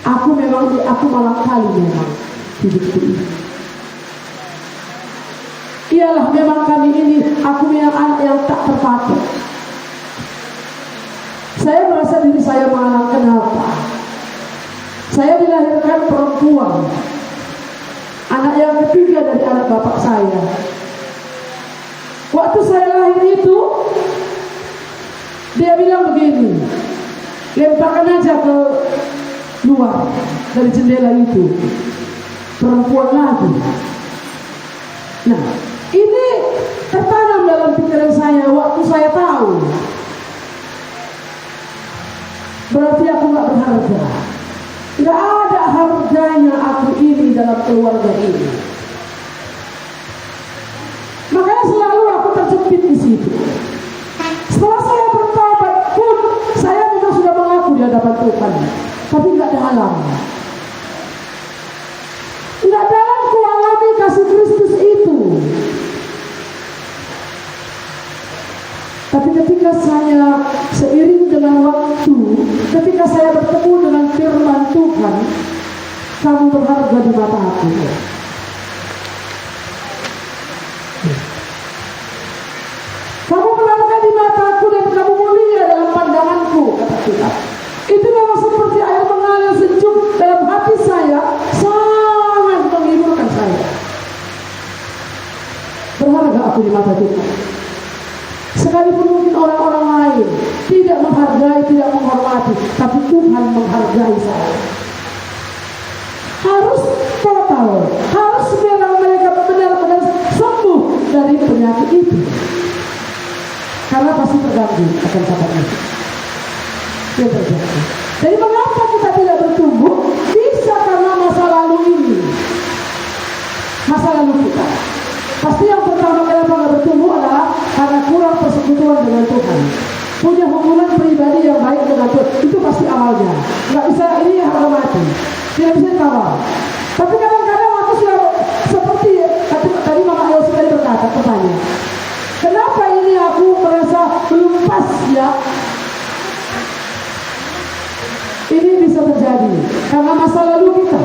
Aku malang kali memang hidupku ini. Iyalah memang kami ini, aku memang anak yang tak terpakai. Saya merasa diri saya malang. Kenapa? Saya dilahirkan perempuan, anak yang ketiga dari anak bapak saya. Waktu saya lahir itu, dia bilang begini, lemparkan aja ke luar dari jendela itu, perempuan lagi. Nah, ini tertanam dalam pikiran saya waktu saya tahu. Berarti aku gak berharga. Gak ada harganya aku ini dalam keluarga ini. Makanya selalu aku terjepit di situ. Setelah saya bertobat pun, saya memang sudah mengaku di hadapan Tuhan, tapi gak dalam. Gak dalam kualami kasih Kristus itu. Tapi ketika saya seiring dengan waktu, ketika saya bertemu dengan firman Tuhan, kamu berharga di mata aku. Kamu berharga di mataku dan kamu mulia dalam pandanganku, kata Tuhan. Itu memang seperti air mengalir sejuk dalam hati saya, sangat menghiburkan saya. Berharga aku di mata Tuhan. Sekalipun mungkin orang-orang lain tidak menghargai, tidak menghormati, tapi Tuhan menghargai saya. Harus total, harus memang mereka benar-benar sembuh dari penyakit itu. Karena pasti terganggu akan sahabat itu. Yang terjadi. Jadi mengapa kita tidak bertumbuh? Bisa karena masa lalu ini. Masa lalu kita. Pasti yang pertama kenapa nggak bertumbuh adalah karena kurang persekutuan dengan Tuhan. Punya hubungan pribadi yang baik dengan Tuhan. Itu pasti awalnya. Nggak bisa ini harga mati. Tidak bisa dikawal. Tapi kadang-kadang aku sudah seperti tadi Mama Elsie tadi berkata, bertanya, kenapa ini aku merasa belum pas ya? Ini bisa terjadi karena masa lalu kita.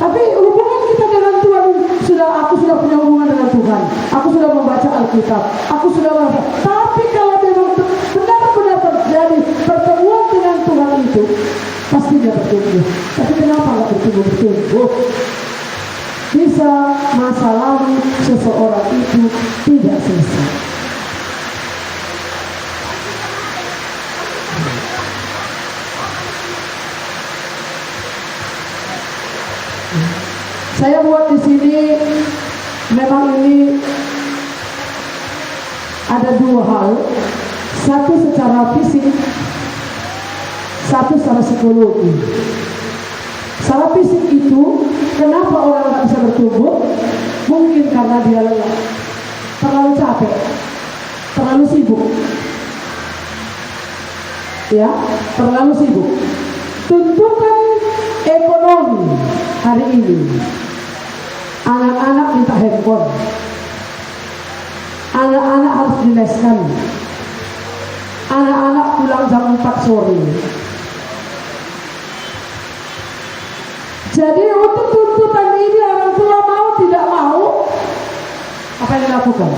Tapi hubungan kita dengan Tuhan aku sudah punya hubungan dengan Tuhan. Aku sudah membaca Alkitab. Aku sudah membaca. Tapi kalau memang benar-benar terjadi pertemuan dengan Tuhan itu, pasti dia bertumbuh. Tapi kenapa nggak bertumbuh? Bisa masa lalu seseorang itu tidak selesai. Saya buat di sini, memang ini ada dua hal, satu secara fisik, satu secara psikologi. Secara fisik itu, kenapa orang tidak bisa bertumbuh? Mungkin karena dia lelah, terlalu capek, terlalu sibuk, ya, terlalu sibuk. Tuntutan ekonomi hari ini. Anak-anak minta handphone, anak-anak harus dileskan, anak-anak pulang jam 4 sore. Jadi untuk tuntutan ini orang tua mau tidak mau, apa yang dilakukan?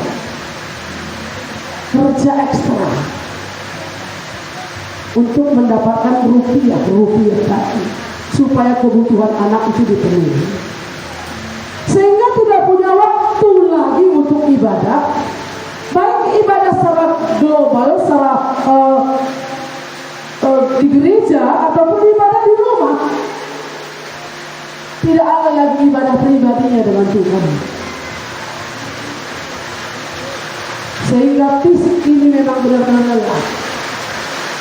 Kerja ekstra untuk mendapatkan rupiah tadi, supaya kebutuhan anak itu dipenuhi. Sehingga tidak punya waktu lagi untuk ibadah, baik ibadah secara global, secara di gereja ataupun ibadah di rumah. Tidak ada lagi ibadah pribadinya dengan Tuhan. Sehingga fisik ini memang benar-benar lelah.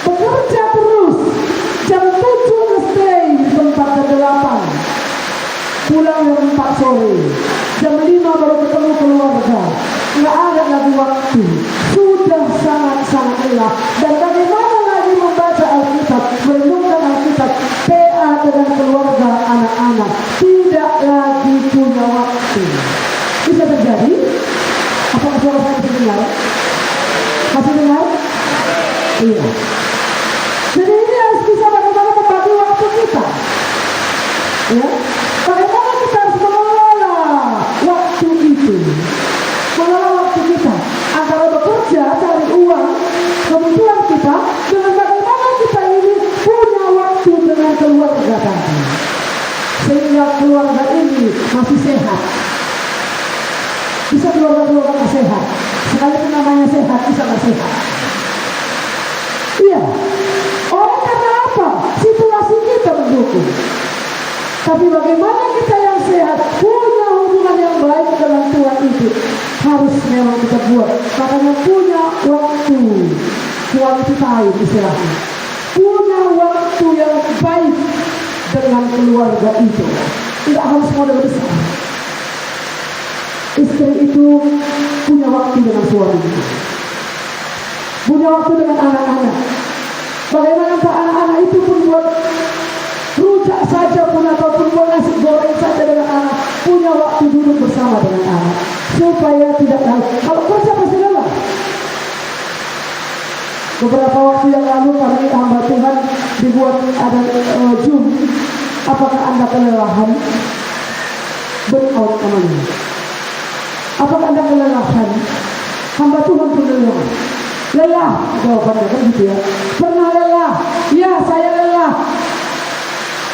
Bekerja terus, jam 7 stay di tempat jam 8. Pulang jam 4 sore, jam 5 baru ketemu keluarga. Nggak ada lagi waktu. Sudah sangat-sangat lelah. Dan bagaimana lagi membaca Alkitab, merenungkan Alkitab, PA dengan keluarga, anak-anak. Tidak lagi punya waktu. Bisa terjadi? Apakah suara saya bisa dengar? Masih dengar? Iya. Jadi ini harus bisa bagaimana membagi waktu keluarga tadi, sehingga keluarga ini masih sehat. Bisa keluarga-keluarga nggak sehat, sekalipun namanya sehat bisa nggak sehat. Iya, oleh karena apa? Situasi kita mendukung. Tapi bagaimana kita yang sehat punya hubungan yang baik dengan Tuhan itu harus memang kita buat. Makanya punya waktu, quality time istilahnya. Punya waktu yang baik dengan keluarga itu. Tidak harus modal besar. Istri itu punya waktu dengan suaminya, punya waktu dengan anak-anak. Bagaimana anak-anak itu pun buat rujak saja pun ataupun buat nasi goreng saja dengan anak, punya waktu duduk bersama dengan anak supaya tidak tahu kalau kerja pasti lelah. Beberapa waktu yang lalu kami hamba Tuhan dibuat ada Zoom. Apakah Anda kelelahan? Burnout namanya. Apakah Anda kelelahan? Hamba Tuhan pun lelah. Lelah, jawabannya kan gitu ya. Pernah lelah? Ya, saya lelah.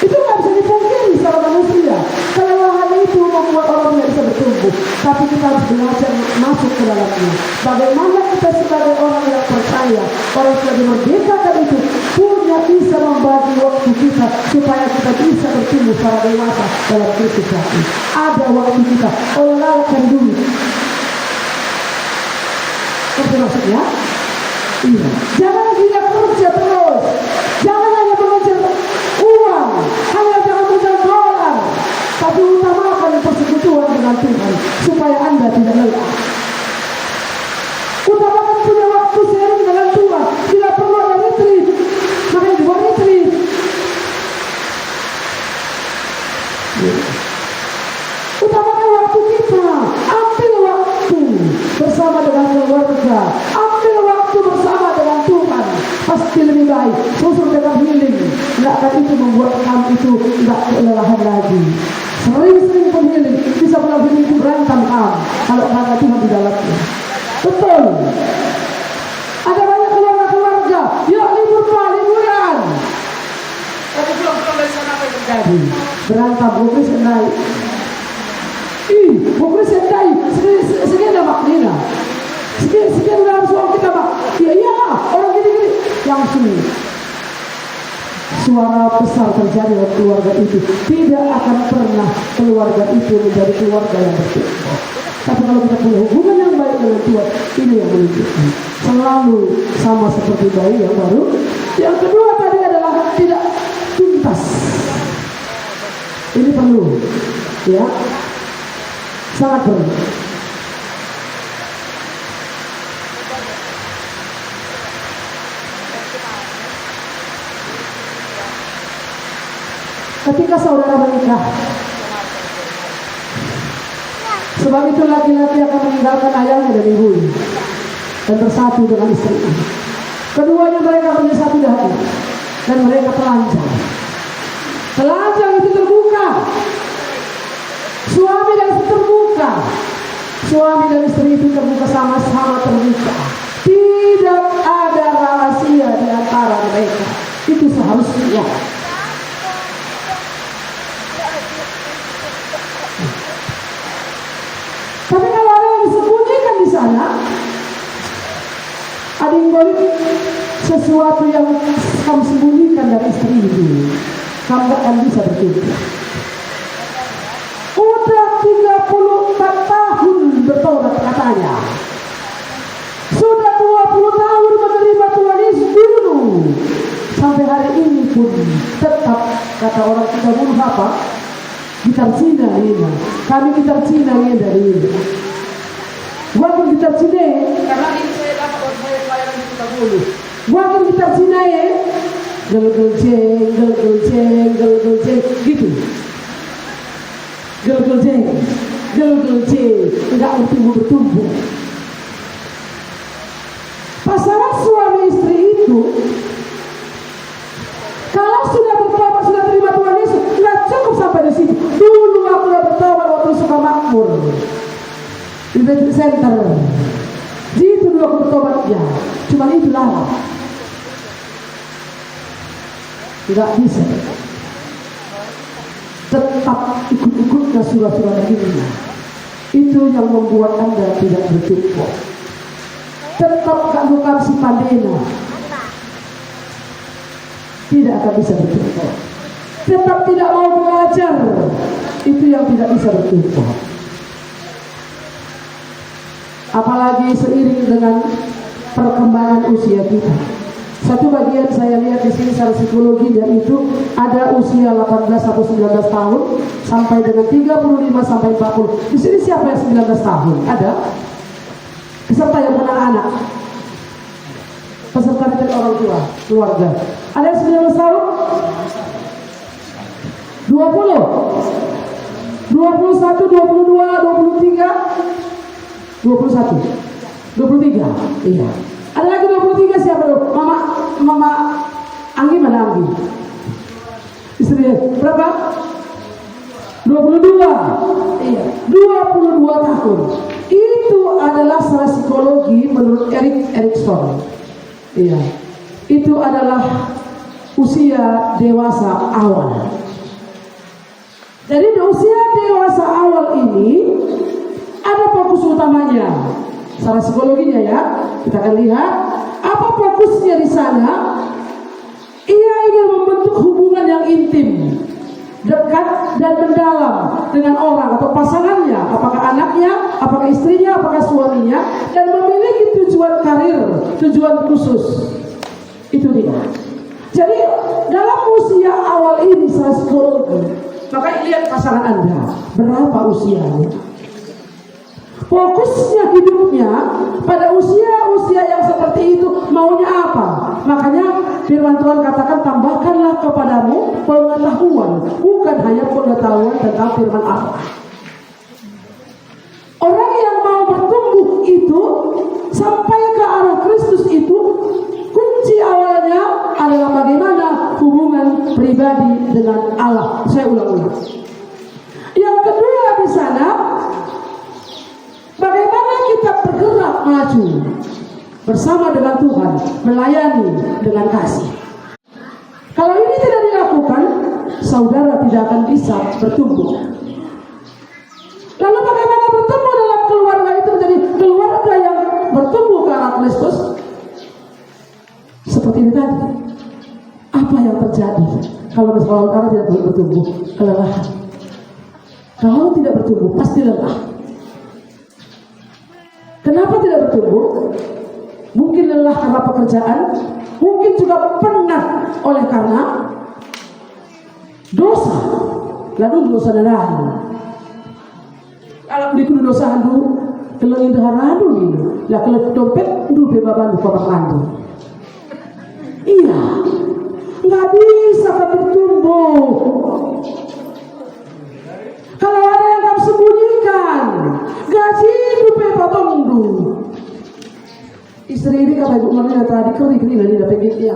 Itu nggak bisa dipungkiri secara manusia. Kelelahan itu membuat orang tidak bisa bertumbuh. Tapi kita harus belajar masuk ke dalamnya. Bagaimana kita sebagai orang yang percaya, orang yang merdeka dan itu punya bisa membagi waktu kita supaya kita bisa bertumbuh secara dewasa dalam Kristus ini. Ada waktu kita olahraga dulu. Apa maksudnya? Iya. Jangan gila kerja terus. Jangan hanya mengejar uang, hanya jangan mengejar dolar. Tapi utamakan persekutuan dengan Tuhan supaya Anda tidak lelah. Utamakan punya waktu sharing dengan Tuhan. Tidak perlu ada retreat. Makanya dibuat retreat. Utamakan waktu kita. Ambil waktu bersama dengan keluarga. Ambil waktu bersama dengan Tuhan. Pasti lebih baik. Susul dengan healing. Tidak akan itu membuat kamu itu tidak kelelahan lagi. Sering-sering pun healing. Bisa melalui healing berantem kamu. Kalau karena Tuhan di dalamnya. Betul. Ada banyak keluarga-keluarga. Yuk libur Pak, liburan. Tapi pulang-pulang dari sana apa yang terjadi? Berantem, bukris naik. Bukris naik. Segini ada maknina. Sekian udah harus uang kita Pak. Iya orang gini-gini. Langsung suara besar terjadi dalam keluarga itu. Tidak akan pernah keluarga itu menjadi keluarga yang bertumbuh. Tapi kalau kita punya hubungan yang baik dengan Tuhan, ini yang menunjukkan selalu sama seperti bayi yang baru. Yang kedua tadi adalah tidak tuntas. Ini perlu, ya, sangat perlu. Ketika saudara menikah, sebab itu laki-laki akan meninggalkan ayahnya dan ibunya dan bersatu dengan istrinya. Keduanya mereka punya satu hati dan mereka telanjang. Telanjang itu terbuka. Suami dan istri terbuka. Suami dan istri itu terbuka sama-sama terbuka. Tidak ada rahasia di antara mereka. Itu seharusnya. Tapi kalau ada yang disembunyikan di sana, ada yang boleh sesuatu yang kamu sembunyikan dari istri itu, kamu akan bisa bertumbuh. Udah 34 tahun bertobat katanya. Sudah 20 tahun menerima Tuhan Yesus dulu. Sampai hari ini pun tetap kata orang kita bunuh apa? Gitar Cina ini, kami gitar Cina ini dari ini. Bukan gitar Cina, karena ini saya dapat orang saya pelayanan di Kota Bulu. Bukan gitar Cina ya, gel jeng, gitu. Gel jeng, enggak bertumbuh. Pasangan suami istri itu, kalau sudah bertobat, sudah terima Tuhan Yesus, nggak cukup sampai di sini. Dulu aku udah bertobat waktu suka makmur di Retreat Center. Itu dulu aku bertobatnya. Cuma itulah. Tidak bisa. tetap ikut-ikut surah-surah ini. Itu yang membuat Anda tidak bertumbuh. Tetap lakukan si pandena, tidak akan bisa bertumbuh. Tetap tidak mau belajar, itu yang tidak bisa bertumbuh. Apalagi seiring dengan perkembangan usia kita. Satu bagian saya lihat di sini secara psikologinya itu ada usia 18 atau 19 tahun sampai dengan 35 sampai 40. Di sini siapa yang 19 tahun? Ada? Peserta yang anak-anak. Peserta dari orang tua, keluarga. Ada yang 19 tahun? 20, 21, 22, 23, 21, 23. Iya. Ada lagi 23 siapa dulu? Mama Anggi mana Anggi? Istri berapa? 22. Iya, 22 tahun. Itu adalah secara psikologi menurut Erikson. Iya. Itu adalah usia dewasa awal. Jadi di usia dewasa awal ini ada fokus utamanya. Secara psikologinya ya, kita akan lihat apa fokusnya di sana. Ia ingin membentuk hubungan yang intim, dekat dan mendalam dengan orang atau pasangannya, apakah anaknya, apakah istrinya, apakah suaminya, dan memiliki tujuan karir, tujuan khusus. Itu dia. Jadi dalam usia awal ini secara psikologi, maka lihat pasangan Anda berapa usianya. Fokusnya hidupnya pada usia-usia yang seperti itu maunya apa? Makanya firman Tuhan katakan tambahkanlah kepadamu pengetahuan, bukan hanya pengetahuan tentang firman Allah. Orang yang mau bertumbuh itu sampai ke arah Kristus itu kunci awalnya adalah bagaimana hubungan pribadi dengan Allah. Saya ulang-ulang. Yang kedua di sana, bagaimana kita bergerak maju bersama dengan Tuhan, melayani dengan kasih. Kalau ini tidak dilakukan, saudara tidak akan bisa bertumbuh. Lalu bagaimana bertumbuh dalam keluarga itu menjadi keluarga yang bertumbuh ke arah Kristus? Seperti ini tadi. Apa yang terjadi kalau saudara tidak bertumbuh? Kelelahan. Kalau tidak bertumbuh, pasti lelah. Kenapa tidak bertumbuh? Mungkin lelah karena pekerjaan, mungkin juga penat oleh karena dosa. Lalu dosa darah. Kalau dikut dosa handu, kalau indah handu ini, lah kalau dompet handu bebaban lupa handu. Iya, nggak bisa bertumbuh. Kalau ada yang kamu sembunyikan, gaji itu potong dulu. Istri ini kata ibu mami tadi kering ini nanti dapat dia.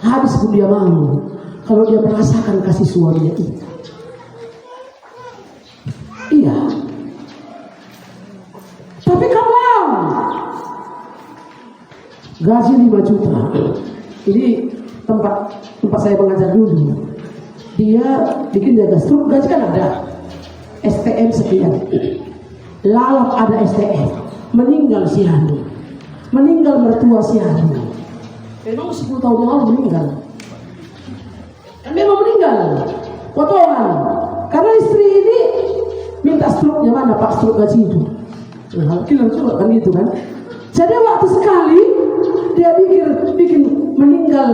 Habis pun dia mau kalau dia merasakan kasih suaminya itu. Iya. Tapi kalau gaji 5 juta, ini tempat saya mengajar dulu. Dia bikin jaga struk, gaji kan ada STM sekian, lalap ada STM, meninggal si Handu, meninggal mertua si Handu. Memang 10 tahun yang lalu meninggal, kan memang meninggal, potongan. Karena istri ini minta struknya mana Pak struk gaji itu, kilo juga kan gitu kan. Jadi waktu sekali dia bikin meninggal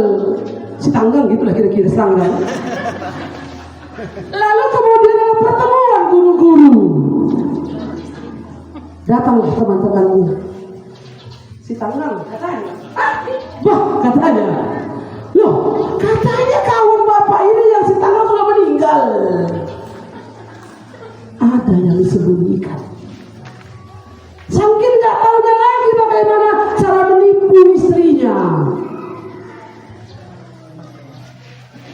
si tanggang gitulah kira-kira tanggang. Lalu kemudian ada pertemuan guru-guru. Datanglah teman-temannya. Si tanggang katanya, katanya, loh katanya kawan bapak ini yang si tanggang sudah meninggal. Ada yang disembunyikan. Saking gak tahunya lagi bagaimana cara menipu istrinya.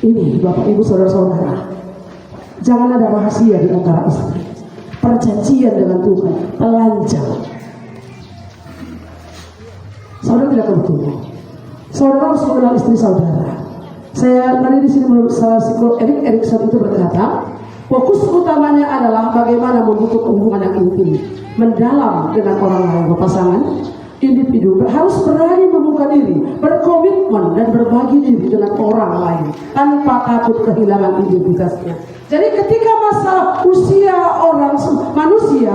Ini bapak ibu saudara-saudara, jangan ada rahasia di antara istri. Perjanjian dengan Tuhan telanjang. Saudara tidak akan bertumbuh. Saudara harus mengenal istri saudara. Saya tadi di sini menurut salah psikolog Erik Erikson itu berkata, fokus utamanya adalah bagaimana membentuk hubungan yang intim, mendalam dengan orang lain. Pasangan individu harus berani membuka diri, berkomitmen dan berbagi diri dengan orang lain tanpa takut kehilangan identitasnya. Jadi ketika masa usia orang manusia,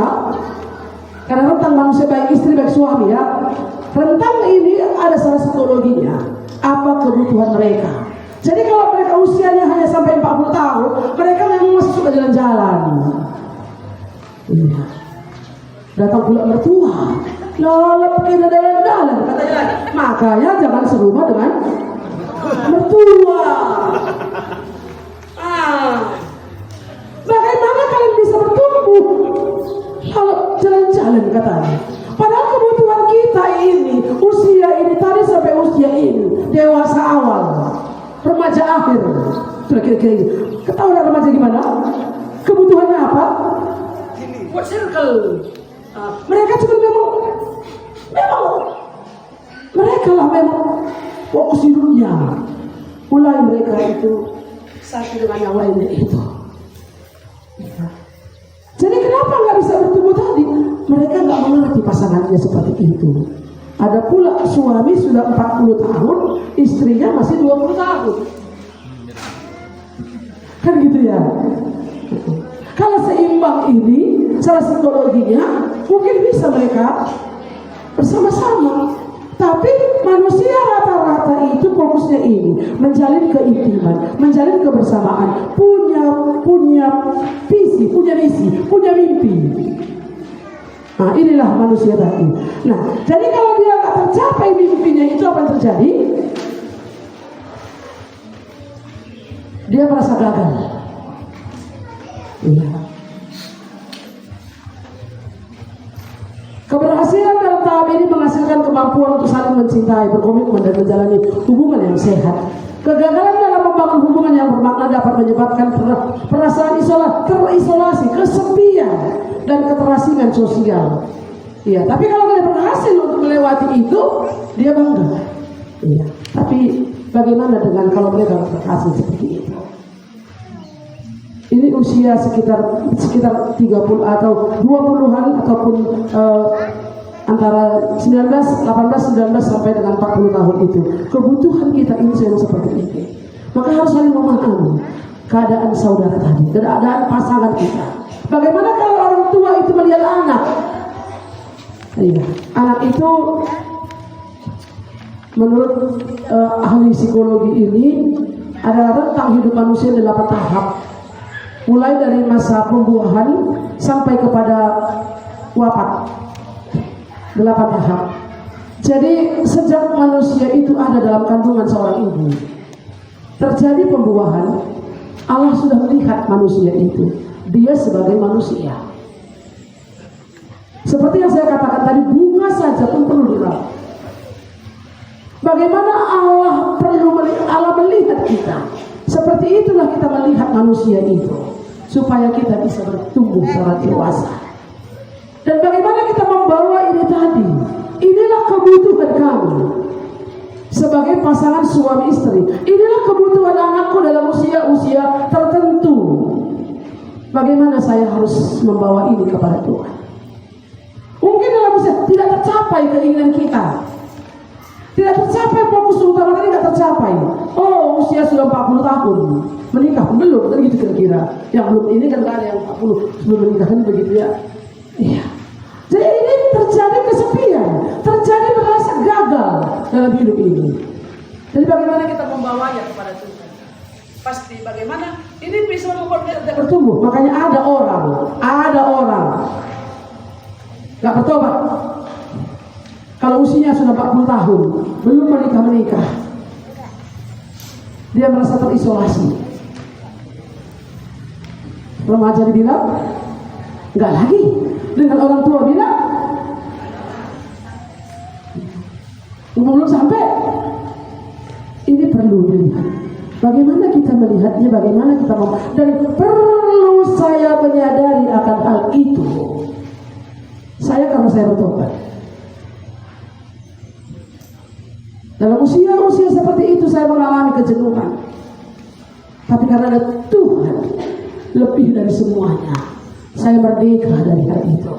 karena rentang manusia baik istri baik suami ya, rentang ini ada salah psikologinya, apa kebutuhan mereka. Jadi kalau mereka usianya hanya sampai 40 tahun, mereka memang masih suka jalan-jalan. Iya. Datang pula mertua, lalap kita jalan-jalan, katanya lagi. Makanya jangan serumah dengan mertua. Bagaimana kalian bisa bertumbuh kalau jalan-jalan katanya? Padahal kebutuhan kita ini, usia ini tadi sampai usia ini, dewasa awal, remaja akhir, sudah kira-kira gitu. Ketahuan remaja gimana? Kebutuhannya apa? Buat circle. Mereka cuma memang mereka lah memang fokus hidupnya. Mulai mereka itu satu dengan yang lainnya itu. Jadi kenapa nggak bisa bertumbuh tadi? Mereka nggak mengerti pasangannya seperti itu. Ada pula suami sudah 40 tahun, istrinya masih 20 tahun. Kan gitu ya. Kalau seimbang ini, secara psikologinya, mungkin bisa mereka bersama-sama. Tapi manusia rata-rata itu fokusnya ini, menjalin keintiman, menjalin kebersamaan, punya visi, punya misi, punya mimpi. Nah, inilah manusia tadi. Nah, jadi kalau dia nggak tercapai mimpinya itu apa yang terjadi? Dia merasa gagal. Iya. Keberhasilan dalam tahap ini menghasilkan kemampuan untuk saling mencintai, berkomitmen dan menjalani hubungan yang sehat. Kegagalan dalam membangun hubungan yang bermakna dapat menyebabkan perasaan terisolasi, kesepian, dan keterasingan sosial. Iya, tapi kalau dia berhasil untuk melewati itu, dia bangga. Iya, tapi bagaimana dengan kalau mereka berhasil seperti itu? Ini usia sekitar 30 atau 20-an ataupun antara 18, 19 sampai dengan 40 tahun itu. Kebutuhan kita ini yang seperti ini. Maka harus saling memahami keadaan saudara tadi, keadaan pasangan kita. Bagaimana kalau orang tua itu melihat anak? Iya, anak itu menurut ahli psikologi ini adalah rentang hidup manusia 8 tahap. Mulai dari masa pembuahan sampai kepada wafat, 8 tahap. Jadi sejak manusia itu ada dalam kandungan seorang ibu, terjadi pembuahan, Allah sudah melihat manusia itu, dia sebagai manusia. Seperti yang saya katakan tadi, bunga saja pun perlu dirawat. Bagaimana Allah melihat kita? Seperti itulah kita melihat manusia itu, supaya kita bisa bertumbuh secara dewasa. Dan bagaimana kita membawa ini tadi? Inilah kebutuhan kami sebagai pasangan suami istri. Inilah kebutuhan anakku dalam usia tertentu. Bagaimana saya harus membawa ini kepada Tuhan? Mungkin dalam usia tidak tercapai keinginan kita, tidak tercapai fokus utama tadi, tidak tercapai. Oh, usia sudah 40 tahun, menikah belum, kan gitu kira-kira. Yang belum ini kan ada yang 40 sebelum menikah, kan begitu ya. Iya. Jadi ini terjadi kesepian, terjadi merasa gagal dalam hidup ini. Jadi bagaimana kita membawanya kepada Tuhan? Pasti bagaimana ini bisa membuat kita bertumbuh. Makanya ada orang nggak bertobat. Kalau usianya sudah 40 tahun, belum menikah, dia merasa terisolasi. Remaja dibilang, enggak lagi. Dengan orang tua bilang, belum sampai. Ini perlu dilihat. Bagaimana kita melihatnya, bagaimana kita dan perlu saya menyadari akan hal itu. Karena saya bertobat. Dalam usia seperti itu saya mengalami kejenuhan. karena ada Tuhan lebih dari semuanya, saya merdeka dari hal itu.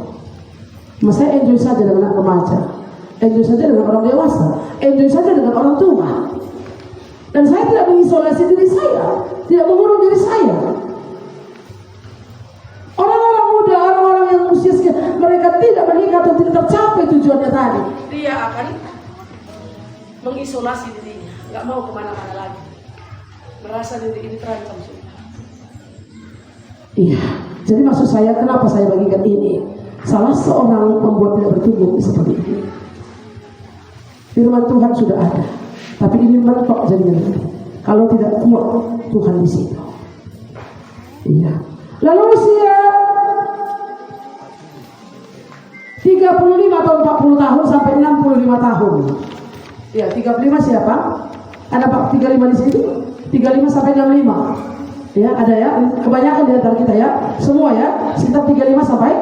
Saya enjoy saja dengan anak remaja, enjoy saja dengan orang dewasa, enjoy saja dengan orang tua. Dan saya tidak mengisolasi diri saya, tidak mengurung diri saya. Orang-orang muda, orang-orang yang usia sekian, mereka tidak menikah atau tidak tercapai tujuannya tadi, dia akan mengisolasi dirinya, nggak mau kemana-mana lagi, merasa diri ini terancam sudah. Iya, jadi maksud saya kenapa saya bagikan ini? Salah seorang membuat tidak bertumbuh seperti ini. Firman Tuhan sudah ada, tapi ini mentok jadinya. Kalau tidak kuat Tuhan di situ. Iya. Lalu usia 35 atau 40 tahun sampai 65 tahun. Ya, 35 siapa? Ada Pak 35 di situ? 35 sampai 65. Ya, ada ya. Kebanyakan di antara kita ya. Semua ya, sekitar 35 sampai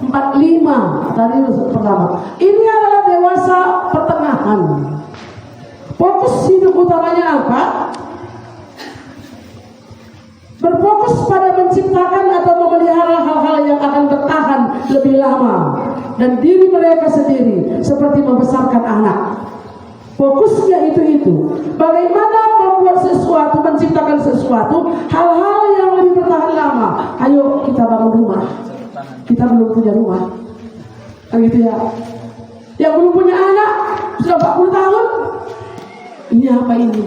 45 dari pertama. Ini adalah dewasa pertengahan. Fokus hidup utamanya apa? Berfokus pada menciptakan atau memelihara hal-hal yang akan bertahan lebih lama, dan diri mereka sendiri seperti membesarkan anak. Fokusnya itu. Bagaimana membuat sesuatu, menciptakan sesuatu, hal-hal yang lebih bertahan lama. Ayo kita bangun rumah. Kita belum punya rumah, kan gitu ya. Yang belum punya anak sudah 40 tahun. Ini apa ini?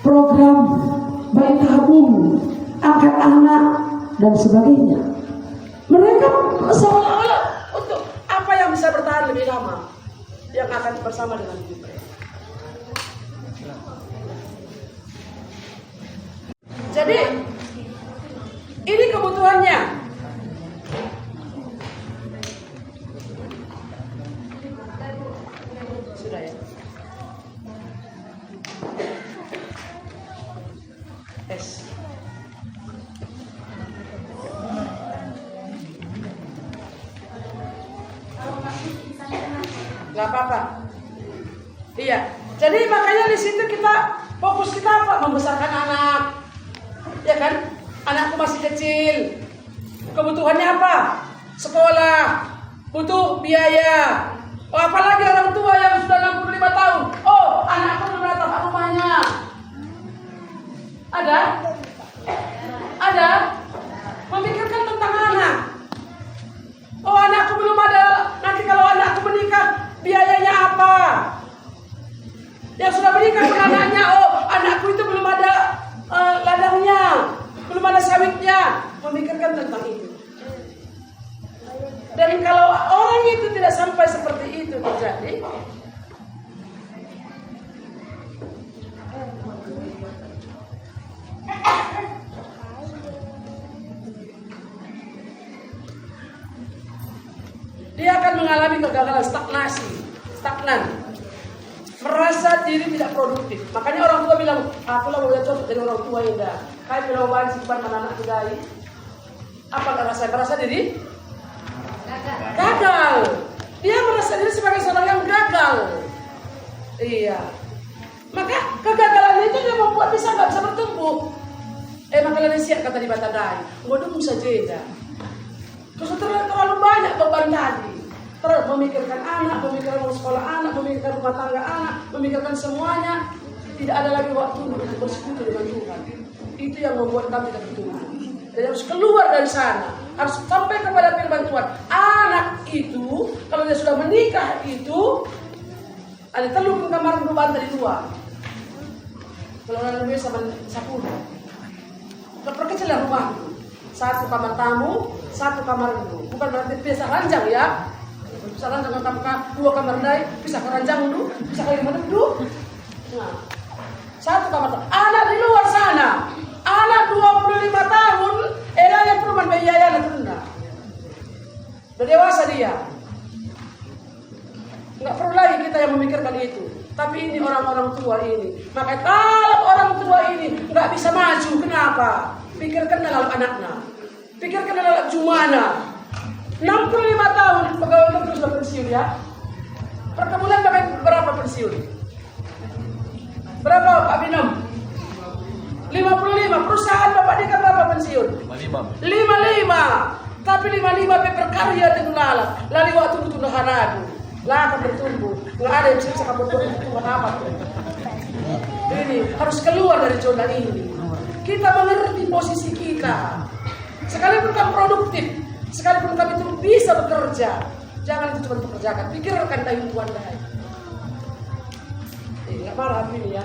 Program bayi tabung, angkat anak dan sebagainya. Mereka seolah-olah untuk apa yang bisa bertahan lebih lama, yang akan bersama dengan kita. Jadi ini kebutuhannya. Sudah ya. Tes. Gak apa-apa. Iya. Jadi makanya di situ kita fokus kita apa? Membesarkan anak. Ya kan? Anakku masih kecil. Kebutuhannya apa? Sekolah. Butuh biaya. Oh, apalagi orang tua yang sudah 65 tahun. Oh, anakku belum datang ke rumahnya. Ada? Ada? Memikirkan tentang anak. Oh, anakku belum ada. Nanti kalau anakku menikah, biayanya apa? Yang sudah menikah pun anaknya. Oh, anakku itu belum ada ladangnya, belum ada sawitnya. Memikirkan tentang itu. Dan kalau orang itu tidak sampai seperti itu terjadi, dia akan mengalami kegagalan, stagnan, merasa diri tidak produktif. Makanya orang tua bilang, aku lah mau cocok jadi orang tua indah. Kayak bilang wajib simpan anak budaya. Apa merasa diri gagal. Dia merasa diri sebagai seorang yang gagal. Iya. Maka kegagalan itu dia membuat nggak bisa bertumbuh. Makanya siap kata di Batandai, waduh bisa jeda. Terus terlalu banyak beban tadi. Terus memikirkan anak, memikirkan sekolah anak, memikirkan rumah tangga anak, memikirkan semuanya. Tidak ada lagi waktu untuk bersekutu dengan Tuhan. Itu yang membuat kami tidak bertumbuh. Jadi harus keluar dari sana, harus sampai kepada firman Tuhan. Anak itu kalau dia sudah menikah itu ada telur ke kamar dulu, bantai di luar. Kalau orang lebih sama 10. Perkecillah rumah itu. 1 kamar tamu, 1 kamar dulu. Bukan berarti pisah ranjang ya. Pisah ranjang dengan 2 kamar dai, pisah ke ranjang dulu, pisah ke mana dulu. Nah, 1 kamar tamu. Anak di luar sana. Anak 25 tahun, yang perumahan biaya anak rendah. Sudah dewasa dia. Nggak perlu lagi kita yang memikirkan itu. Tapi ini orang-orang tua ini. Maka kalau orang tua ini nggak bisa maju, kenapa? Pikirkan dalam anaknya. Pikirkan dalam jumana. 65 tahun pegawai negeri sudah pensiun ya. Perkebunan pakai berapa pensiun? Berapa Pak Binem? 55. Perusahaan pensiun. 55. Tapi 55 berkarya dengan lalat. Lalu waktu itu nahanadu. Lah akan bertumbuh. Nggak ada yang bisa kamu bertumbuh apa tuh. Ini harus keluar dari zona ini. Kita mengerti posisi kita. Sekalipun kamu produktif, sekalipun kamu itu bisa bekerja, jangan itu cuma pekerjakan. Pikirkan dari Tuhan dah. Nggak marah ini ya.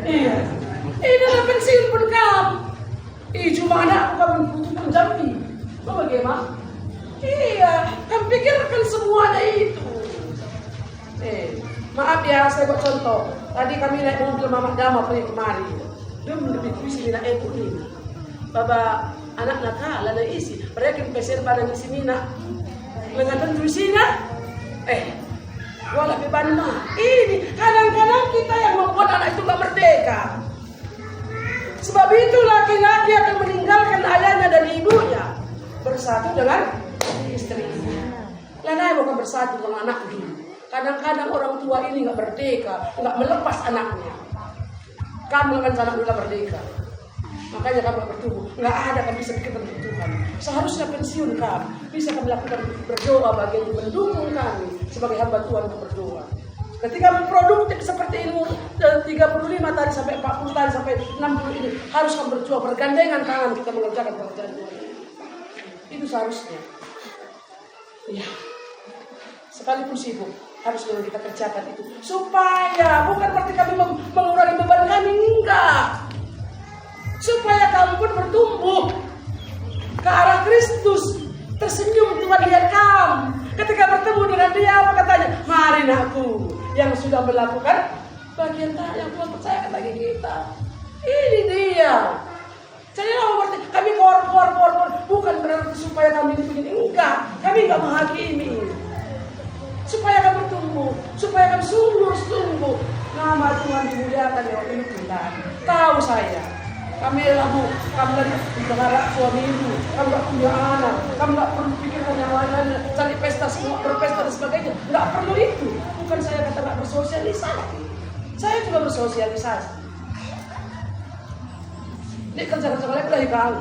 Iya. Ini adalah pensiun pun kamu. Cuma anakku kamu butuhkan jambi. Kau bagaimana? Iya, kamu pikirkan semuanya itu. Maaf ya, saya buat contoh. Tadi kami naik mobil Mama Dama pergi kemari. Dia lebih puisi mina ekor ini. Baba anak nakal ada isi. Mereka peser pada isi mina. Mengatakan tuisinya. Wala beban mah. Ini kadang-kadang kita yang membuat anak itu gak merdeka. Sebab itu laki-laki akan meninggalkan ayahnya dan ibunya bersatu dengan istrinya. Lanai bukan bersatu dengan anak dulu. Kadang-kadang orang tua ini nggak merdeka, nggak melepas anaknya. Kamu kan anak dulu merdeka, makanya kamu nggak bertumbuh. Nggak ada kamu bisa bikin Tuhan. Seharusnya pensiun kamu bisa kami lakukan berdoa bagi mendukung kami sebagai hamba Tuhan untuk berdoa. Ketika produktif seperti ini 35 tadi sampai 40 tadi sampai 60 ini harus kamu berjuang bergandengan tangan kita mengerjakan pekerjaan Tuhan. Itu seharusnya. Ya. Sekalipun sibuk harus kita kerjakan itu supaya bukan berarti kami mengurangi beban kami, enggak, supaya kamu pun bertumbuh ke arah Kristus. Tersenyum Tuhan lihat kamu ketika bertemu dengan dia, apa katanya? Mari nakku yang sudah melakukan bagian yang Tuhan percayakan bagi kita. Ini dia. Saya berarti kami kor bukan berarti supaya kami begini, enggak, kami enggak menghakimi. Supaya kamu tumbuh, supaya kamu sungguh-sungguh nama Tuhan dimuliakan ya hidup kita. Tahu saya, kamu lagi berharap suami ibu, kamu nggak punya anak, kamu nggak perlu pikirkan yang lain-lain, cari pesta semua, berpesta dan sebagainya, nggak perlu itu. Bukan saya kata nggak bersosialisasi, saya juga bersosialisasi. Ini kerja-kerja kalian udah tahu.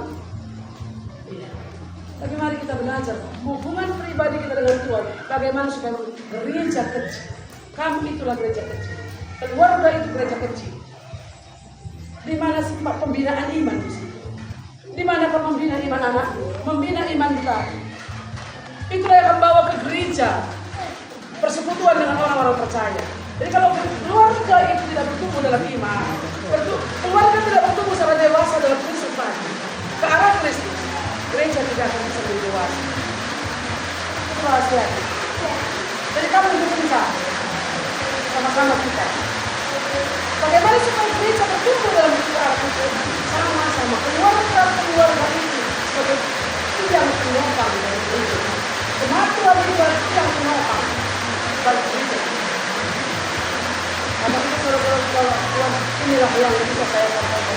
Tapi mari kita belajar hubungan pribadi kita dengan Tuhan. Bagaimana supaya gereja kecil. Kamu itulah gereja kecil. Keluarga itu gereja kecil. Di mana sifat pembinaan iman di situ? Di mana kamu membina iman anakmu, membina iman kita? Itulah yang akan bawa ke gereja, persekutuan dengan orang-orang percaya. Jadi kalau keluarga itu tidak bertumbuh dalam iman, keluarga tidak bertumbuh secara dewasa dalam Kristus ke arah Kristus, gereja tidak akan bisa menjadi dewasa. Itu rahasia. Jadi kamu bisa sama-sama kita. Bagaimana supaya gereja bertumbuh dalam Kristus? Sama-sama keluarga itu sebagai tiang penopang dari gereja. Kematuan itu adalah tiang penopang bagi gereja. Karena itu kalau inilah yang bisa saya sampaikan.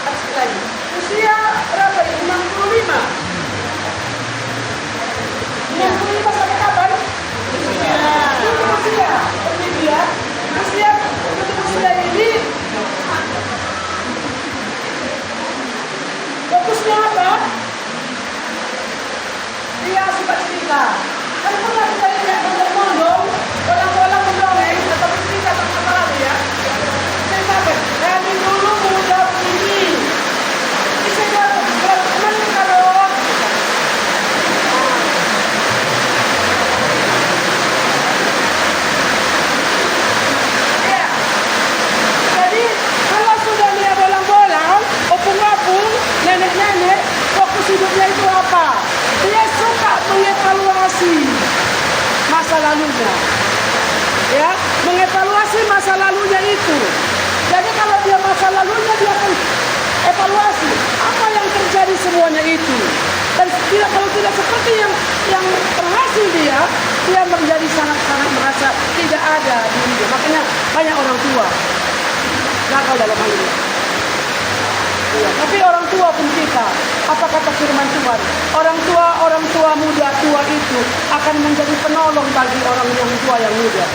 Satu lagi. Usia berapa ini? 65. 65 sampai kapan? Usia. Usia ini fokusnya apa? Dia suka cerita. Kan pernah kita lihat ngomong-ngomong, orang-orang mendongeng atau cerita tentang apa lagi ya? Cerita apa? Kami dulu muda begini. Bisa teman kalau ya. Jadi kalau sudah dia bolang-bolang, opung-opung, nenek-nenek, fokus hidupnya itu apa? Dia suka mengevaluasi masa lalunya, ya, mengevaluasi masa lalunya itu. Jadi kalau dia masa lalunya dia akan evaluasi apa yang terjadi semuanya itu. Dan kalau tidak seperti yang berhasil dia menjadi sangat-sangat merasa tidak ada dirinya. Makanya banyak orang tua gagal dalam hal ini. Ya, tapi orang tua pun kita, apa kata firman Tuhan? Orang tua muda tua itu akan menjadi penolong bagi orang yang tua yang muda.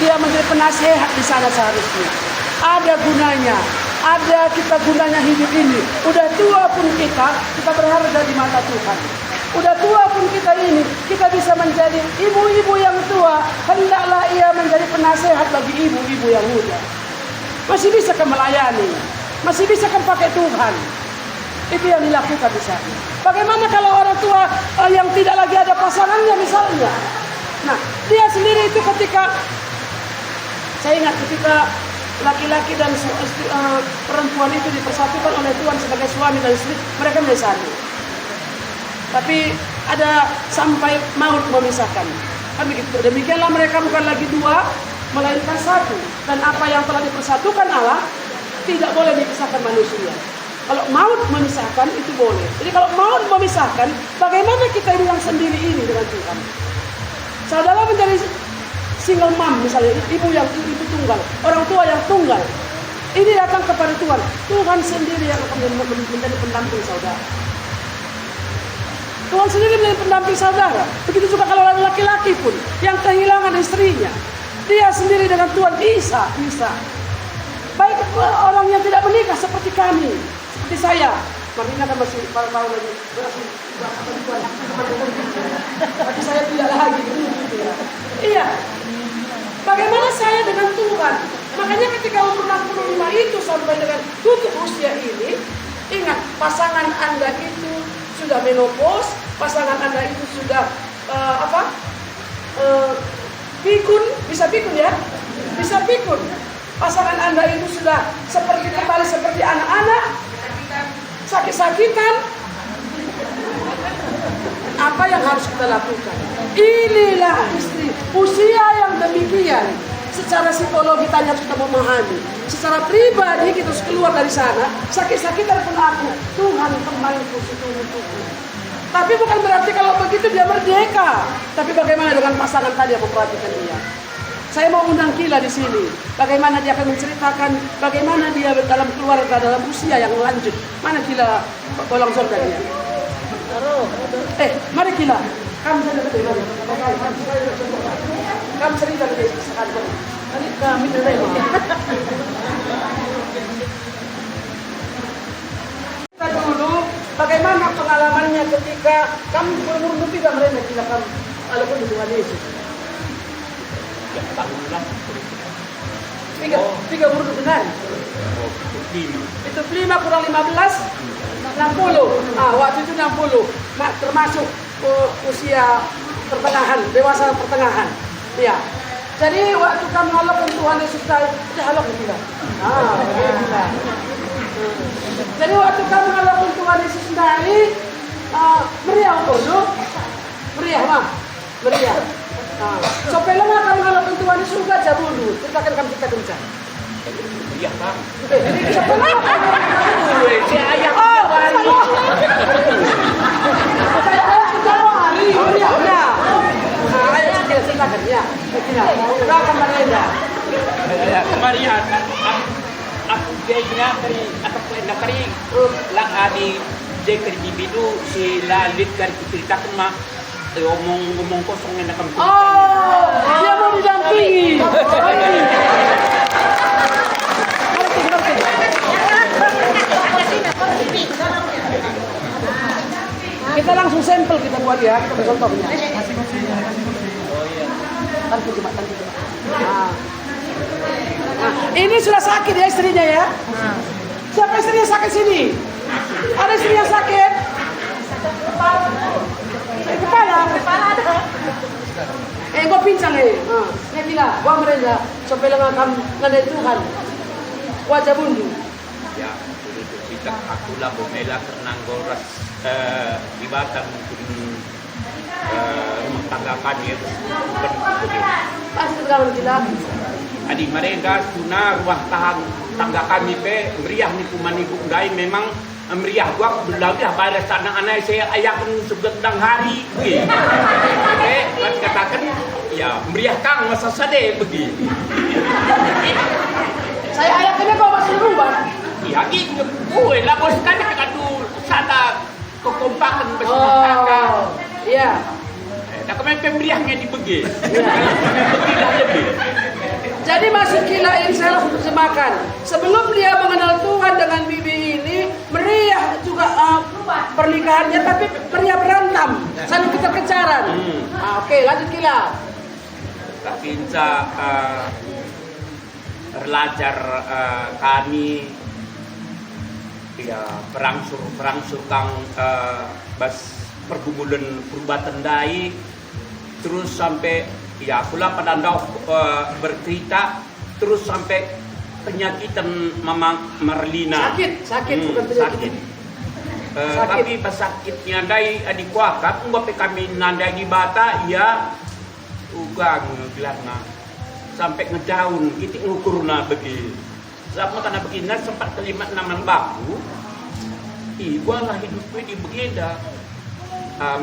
Dia menjadi penasehat di sana seharusnya. Ada gunanya ada kita gunanya hidup ini. Udah tua pun kita berharga di mata Tuhan. Udah tua pun kita ini, kita bisa menjadi ibu-ibu yang tua. Hendaklah ia menjadi penasehat bagi ibu-ibu yang muda. Masih bisa melayani, masih bisa pakai Tuhan. Itu yang dilakukan di sana. Bagaimana kalau orang tua yang tidak lagi ada pasangannya misalnya? Nah, dia sendiri itu ketika, saya ingat ketika laki-laki dan perempuan itu dipersatukan oleh Tuhan sebagai suami dan istri, mereka menjadi satu. Tapi ada sampai maut memisahkan. Kan begitu. Demikianlah mereka bukan lagi dua, melainkan satu. Dan apa yang telah dipersatukan Allah tidak boleh dipisahkan manusia. Kalau maut memisahkan itu boleh. Jadi kalau maut memisahkan, bagaimana kita ini yang sendiri ini dengan Tuhan? Saudara menjadi single mom misalnya, ibu tunggal, orang tua yang tunggal. Ini datang kepada Tuhan. Tuhan sendiri yang akan menjadi pendamping saudara. Tuhan sendiri menjadi pendamping saudara. Begitu juga kalau laki-laki pun yang kehilangan istrinya, dia sendiri dengan Tuhan bisa. Baik orang yang tidak menikah seperti kami, seperti saya. Marina kan masih tahu lagi, tapi saya tidak lagi. Iya. Bagaimana saya dengan Tuhan? Makanya ketika umur 65 itu sampai dengan tutup usia ini, ingat pasangan Anda itu sudah menopause, pasangan Anda itu sudah pikun, bisa pikun ya? Bisa pikun. Pasangan Anda itu sudah kembali seperti anak-anak, sakit-sakitan. Apa yang harus kita lakukan? Inilah istri. Usia yang demikian, secara psikologi tanya harus kita memahami. Secara pribadi kita harus keluar dari sana. Sakit-sakitan pun aku, Tuhan temanku, setuju. Tapi bukan berarti kalau begitu dia merdeka. Tapi bagaimana dengan pasangan tadi yang memperhatikan dia? Saya mau undang Kila di sini. Bagaimana dia akan menceritakan bagaimana dia dalam keluarga, dalam usia yang lanjut. Mana Kila bolong sorga dia? Mari Kila. Kamu cerita lebih sekali. Nanti kami terima. Kita dulu bagaimana pengalamannya ketika kamu berumur tiga mereka Kila kamu, walaupun di Tuhan Yesus. Tiga huruf benar. Itu 5 kurang 15, 60. Waktu itu 60. Termasuk usia pertengahan, dewasa pertengahan. Ya. Jadi waktu kamu halakan Tuhan Yesus sudah halakan kita. Jadi waktu kamu halakan Tuhan Yesus dari meriah dulu. Meriah mah. Meriah. Sampai lama kamu halakan Tuhan Yesus surga aja dulu. Ceritakan kami kita kerja. Iya bang. Sampai lama kamu si ayah saya Januari. Iya. Ayo kita silakan ya. Silakan Maria. Maria, aku jadinya dari atau dari lang adi jadi bibidu si lalit dari ceritakan mah. Ngomong kosong yang akan dia mau didampingi. Kita langsung sampel kita buat ya, kita contohnya. Tantu cuma. Ini sudah sakit ya istrinya ya. Siapa istrinya sakit sini? Ada istri yang sakit? Kepala ada. Kau pincang Saya bilang, wah mereka sampai lama kamu ngadai Tuhan. Wajah bundu. Ya, itu kita aku lah bomela renang goras ibatan rumah tangga kami itu. Pasti kawan kita. Adi mereka tuna rumah tangga kami pe meriah ni kumani bunggai memang meriah gua belah pada anak-anak saya ayahkan sebetang hari begini. Katakan ya meriah kang masa sade begini. Saya ayahkannya kau masih rumah. Ya gitu. Lah bos kan kadu sana kekompakan bersama tangga. Iya. Dah kemarin pemeriahnya dibegi. Iya. Jadi masuk Kila ini saya langsung terjemahkan. Sebelum dia mengenal Tuhan dengan Bibi ini meriah juga pernikahannya, tapi meriah berantem, saling kejar-kejaran. Oke, lanjut Kila. Kinsa belajar kami ya berangsur kang bas pergumulan perubatan dai terus sampai ya pula pada bercerita terus sampai penyakitan Mama Marlina sakit bukan penyakit. Tapi pas sakitnya dai adik wakat nggope kami nandai di bata ya ugang gelana sampai ngedaun kita ngukurna begi sama karena begini sempat kalimat naman baku gua lah hidupnya di begeda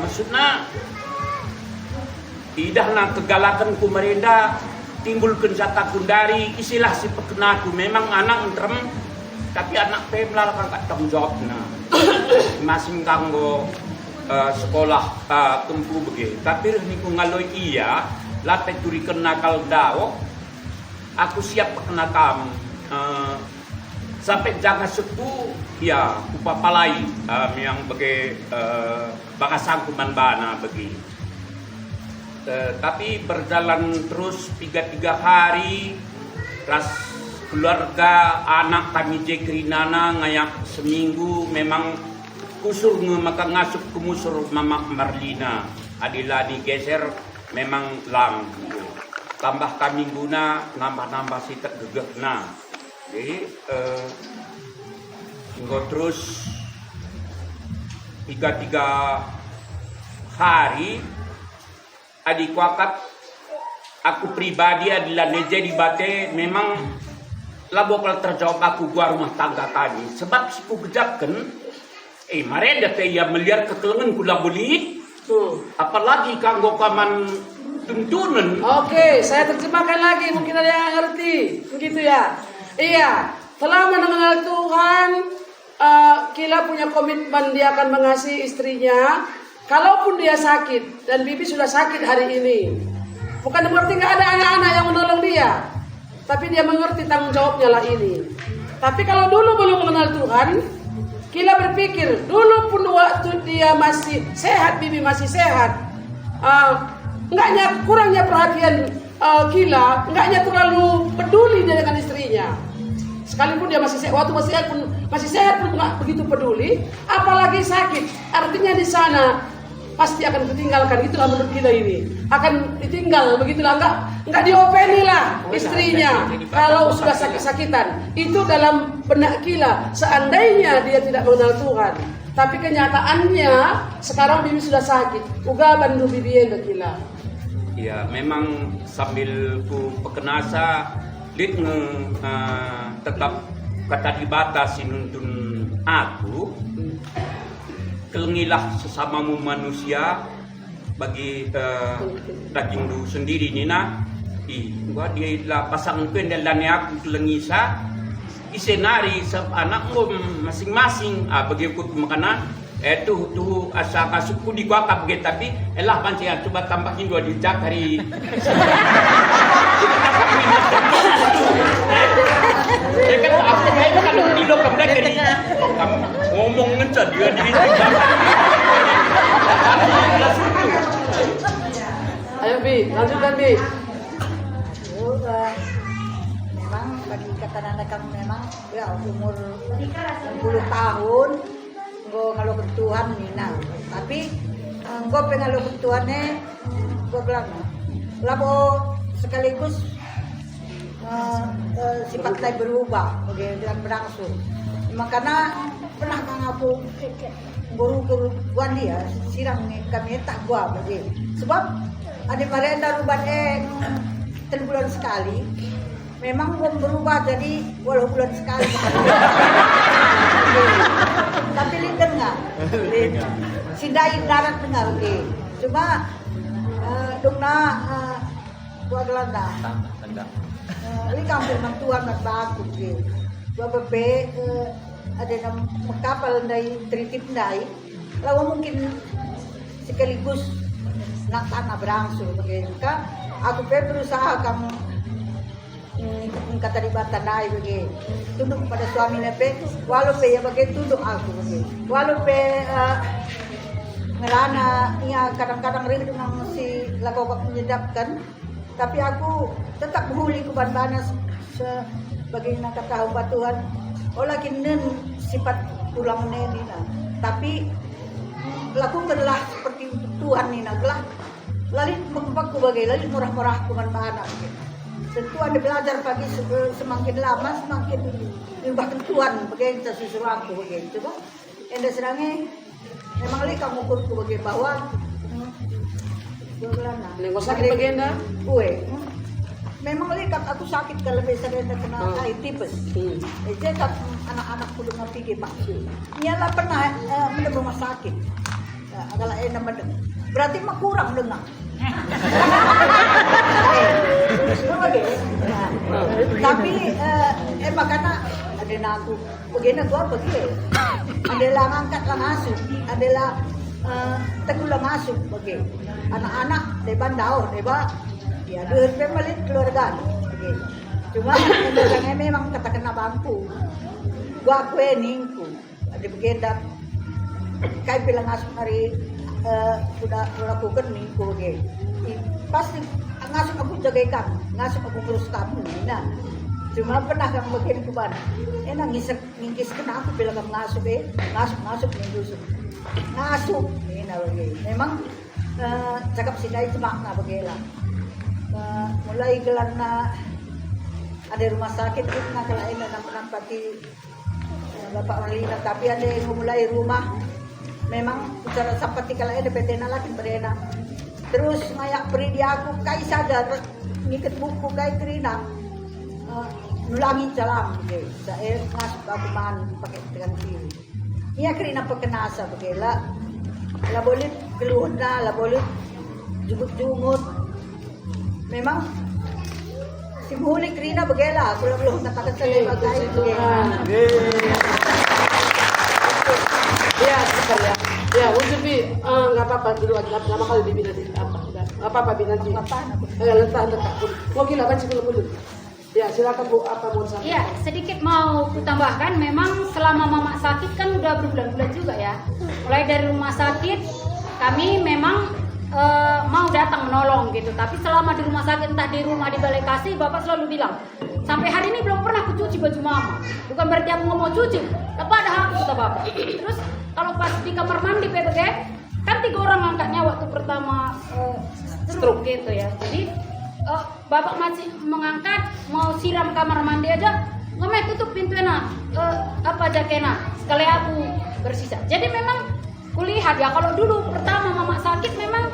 maksudnya idah na kegalakan ku merenda timbulkan sata kundari istilah si pekenaku memang anak entrem tapi anak pemla kan tak tanggung jawabna masing kanggo sekolah tempuh begi tapi niku ngaloi iya lape turikan nakal dawo aku siap kena kamu sampai jangan sepu ya upapalai yang bagi bakasang kumanbana bagi tapi berjalan terus 3 hari ras keluarga anak kami jekrinana ngayak seminggu memang kusur maka ngasup ke musur Mama Marlina adila digeser memang lang tambah kami guna nambah si tergegeh jadi terus 3 hari adik wakat aku pribadi adalah neja di bate memang labo kalau terjawab aku gua rumah tangga kami sebab si ku gejapkan mareda teh ya melihat kekelengan kula beli apalagi kanggo kaman tuntunan. Oke, saya terjemahkan lagi mungkin ada yang ngerti begitu ya. Iya, telah mengenal Tuhan, Kila punya komitmen dia akan mengasihi istrinya kalaupun dia sakit dan Bibi sudah sakit hari ini. Bukan berarti nggak ada anak-anak yang menolong dia, tapi dia mengerti tanggung jawabnya lah ini. Tapi kalau dulu belum mengenal Tuhan, Kila berpikir dulu pun waktu dia masih sehat, Bibi masih sehat, kurangnya perhatian Kila, enggaknya terlalu peduli dia dengan istrinya. Sekalipun dia masih sehat, waktu masih sehat pun nggak begitu peduli, apalagi sakit. Artinya di sana pasti akan ditinggalkan. Itulah menurut Kila ini akan ditinggal, begitulah nggak diopeni lah istrinya kalau sudah sakit-sakitan. Itu dalam benak Kila. Seandainya dia tidak mengenal Tuhan, tapi kenyataannya sekarang Bibi sudah sakit. Uga bandu Bibi endo Kila. Ya memang sambil ku pekenasa lit tetap kata dibatasi nuntun aku kelengilah sesamamu manusia bagi daging du sendiri nina gua dia lah pasangan ku dan aku kelengisa isenari sab anak masing-masing bagi aku makana tuh asa kasupku di gua kapge tapi elah pancing coba tambahin 2 dijak hari ya kan aku kayaknya kalau di lokam dah kali ngomong ngecat dia diri ayo Bi, lanjutkan Bi. Memang bagi kata-kata kamu memang ya umur 60 tahun kalau ketuhan Nina, tapi gue pengen ketuhannya gue bilang labo sekaligus sifat saya berubah dan berangsur makanya pernah aku guru dia sirang kami tak gua bagi sebab ada mereka rubah 3 bulan sekali memang belum berubah jadi walau bulan sekali tapi lihat nggak sindai darat dengar cuma dongna gua gelanda ini kampung nang Tuhan nak bagus gua bebe ada nam kapal dari tritip dari lalu mungkin sekaligus nak tanah berangsur begitu kan aku berusaha kamu kata di batandai bagi tunduk pada suami nepe walau pe ya bagi tunduk aku bagi walau pe ngerana ya kadang-kadang rindu dengan si lagu menyedapkan tapi aku tetap menghuli ke ban-banas sebagai nak tahu batuan olah kinen sifat tulang neni nah tapi lakukanlah seperti untuk Tuhan ni nak lah lalit mengpaku bagai lalit murah-murah ke ban-banas tentu ada belajar pagi semakin lama semakin bahkan Tuhan bagai sesuatu aku bagai coba enda serangnya memang lagi kamu ukur bagai bahwa Lengkos sakit bagenda. Memang lagi aku sakit kalau biasa dia kena tipes. Jadi tak anak-anak kudu ngapigi pak. Nyala pernah mendengar rumah sakit. Agak enak mendengar. Berarti mah kurang dengar. Tapi makanya ada aku begini gua pergi adalah ngangkat lang asuh adalah tegulang asuh bagi anak-anak depan daun deba ya dua pemalit keluarga bagi cuma yang memang kata kena bangku gua aku ningku ada begenda kai bilang asuh hari sudah lakukan ningku bagi pasti ngasuh aku jagakan ngasuh aku terus kamu nah cuma pernah kamu bagian kuban enak ngingkis kena aku bilang kamu ngasuh ngasuh ini lagi memang cakap sidai cuma nggak begela mulai gelarna ada rumah sakit itu nak lain dan nampati bapak Marlina tapi ada yang mulai rumah memang cara seperti kalau ada PT lagi berena terus ngayak beri dia aku kai sadar ngikat buku kai kerina nulangi jalan gitu. Saya masuk aku man pakai dengan kiri. Iya kerina pekenasa begela. La boleh keluar la boleh jumut. Memang si muli kerina begela. Aku belum katakan saya bagai begela. Ya, super ya. Ya, untuk nggak apa-apa dulu aja. Lama kali bibi nanti apa? Nggak apa-apa bibi nanti. Letak. Mau gila kan sebelum dulu. Ya silakan Bu, apa mau sampaikan? Iya, sedikit mau kutambahkan, memang selama Mama sakit kan udah berbulan-bulan juga ya. Mulai dari rumah sakit, kami memang mau datang menolong gitu. Tapi selama di rumah sakit, entah di rumah, di balai kasih, Bapak selalu bilang, sampai hari ini belum pernah aku cuci baju Mama. Bukan berarti aku nggak mau cuci, tapi ada hak kata Bapak. Terus kalau pas di kamar mandi PBG, kan 3 orang angkatnya waktu pertama stroke gitu ya. Jadi Bapak masih mengangkat mau siram kamar mandi aja nggak tutup pintunya apa jakena sekali aku bersisa. Jadi memang kulihat ya kalau dulu pertama Mama sakit memang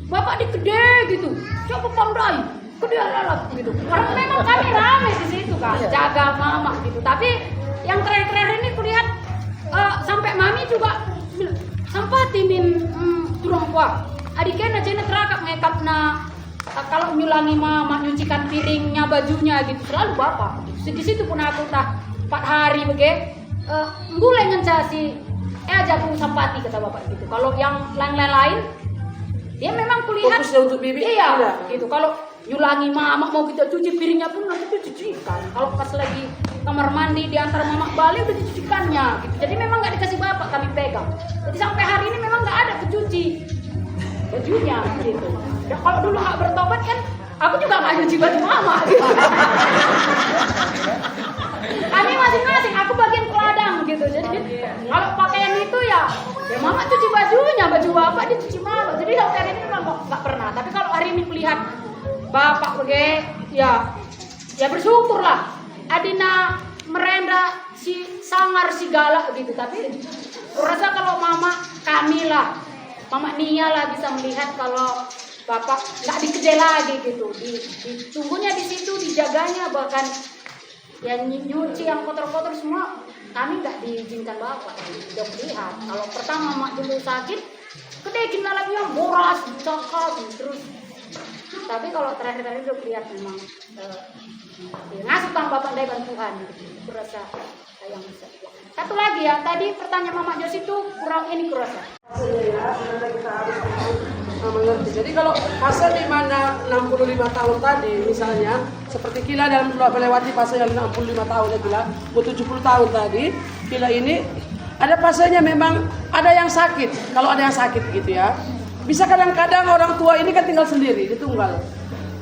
Bapak digede gitu coba pandai gede lalat gitu karena memang kami rame di situ kan jaga Mama gitu. Tapi yang terakhir ini kulihat sampai Mami juga sampai timin turun kuat adiknya aja terakap ngekap na kalau nyulangi Mama nyucikan piringnya bajunya gitu selalu Bapak. Di situ pun aku tak 4 hari bege nguleng ngencasi aja aku sampati kata Bapak gitu. Kalau yang lain dia memang kulihat fokusnya untuk bibi iya gitu. Kalau nyulangi Mama mau kita cuci piringnya pun nanti itu cucikan. Kalau pas lagi kamar mandi di antara Mama balik udah dicucikannya gitu. Jadi memang nggak dikasih Bapak kami pegang. Jadi sampai hari ini memang nggak ada kecuci bajunya gitu. Ya kalau dulu nggak bertobat kan, aku juga nggak nyuci baju Mama. Gitu. Kami masing-masing, aku bagian peladang gitu. Jadi kalau pakaian itu ya Mama cuci bajunya, baju Bapak dicuci Mama. Jadi sampai hari ini memang nggak pernah. Tapi kalau hari ini melihat Bapak begitu, ya bersyukurlah. Adina merenda si sangar si galak gitu. Tapi kurasa kalau Mama kami lah. Mama Nia lah bisa melihat kalau Bapak nggak dikejar lagi gitu, ditunggunya di situ, dijaganya bahkan ya nyuci yang kotor-kotor semua kami nggak diizinkan Bapak. Udah melihat kalau pertama Mak dulu sakit, kedekin lagi yang boras, cakap terus. Tapi kalau terakhir-terakhir udah lihat memang ngasuh bang Bapak dari bantuan, kurasa sayang bisa. Satu lagi ya, tadi pertanyaan Mama Jos itu kurang ini kurasa. Ya, sebenarnya kita harus mengerti. Jadi kalau fase di mana 65 tahun tadi misalnya, seperti Kila dalam melewati fase yang 65 tahun ya Kila, 70 tahun tadi, Kila ini ada fasenya memang ada yang sakit. Kalau ada yang sakit gitu ya, bisa kadang-kadang orang tua ini kan tinggal sendiri, ditunggal.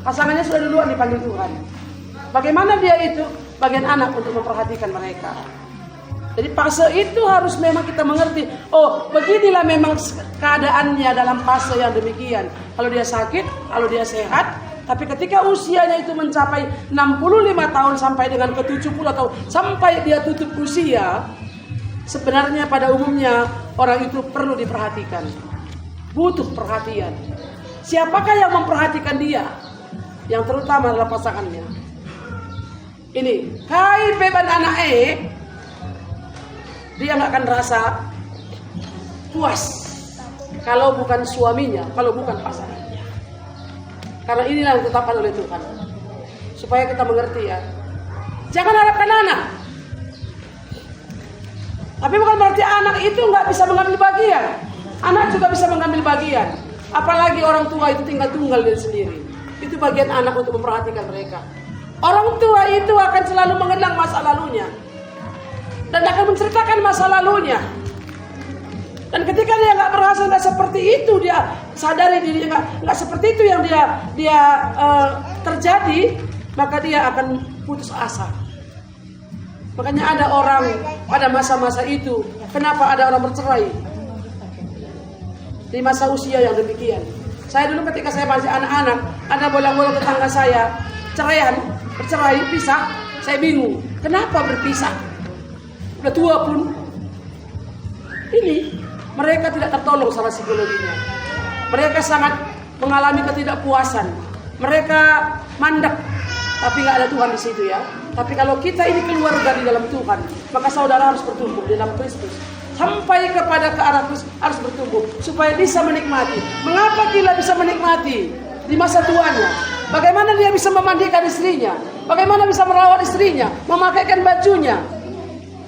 Pasangannya sudah duluan dipanggil Tuhan. Bagaimana dia itu bagian anak untuk memperhatikan mereka. Jadi fase itu harus memang kita mengerti. Oh, beginilah memang keadaannya dalam fase yang demikian. Kalau dia sakit, kalau dia sehat, tapi ketika usianya itu mencapai 65 tahun sampai dengan ke 70 atau sampai dia tutup usia, sebenarnya pada umumnya orang itu perlu diperhatikan. Butuh perhatian. Siapakah yang memperhatikan dia? Yang terutama adalah pasangannya. Ini, kai beban anak dia nggak akan rasa puas kalau bukan suaminya, kalau bukan pasangannya. Karena inilah yang ditetapkan oleh Tuhan. Supaya kita mengerti ya. Jangan harapkan anak. Tapi bukan berarti anak itu nggak bisa mengambil bagian. Anak juga bisa mengambil bagian. Apalagi orang tua itu tinggal tunggal diri sendiri. Itu bagian anak untuk memperhatikan mereka. Orang tua itu akan selalu mengenang masa lalunya. Dan akan menceritakan masa lalunya. Dan ketika dia nggak berhasil, nggak seperti itu, dia sadari dirinya nggak seperti itu yang dia terjadi, maka dia akan putus asa. Makanya ada orang pada masa-masa itu, kenapa ada orang bercerai di masa usia yang demikian. Saya dulu ketika saya masih anak-anak, ada bolang-bolang tetangga saya bercerai, pisah, saya bingung, kenapa berpisah? Udah tua pun, ini mereka tidak tertolong secara psikologinya. Mereka sangat mengalami ketidakpuasan. Mereka mandek, tapi nggak ada Tuhan di situ ya. Tapi kalau kita ini keluarga di dalam Tuhan, maka saudara harus bertumbuh di dalam Kristus. Sampai kepada ke arah Kristus harus bertumbuh supaya bisa menikmati. Mengapa Kila bisa menikmati di masa tuanya? Bagaimana dia bisa memandikan istrinya? Bagaimana bisa merawat istrinya? Memakaikan bajunya?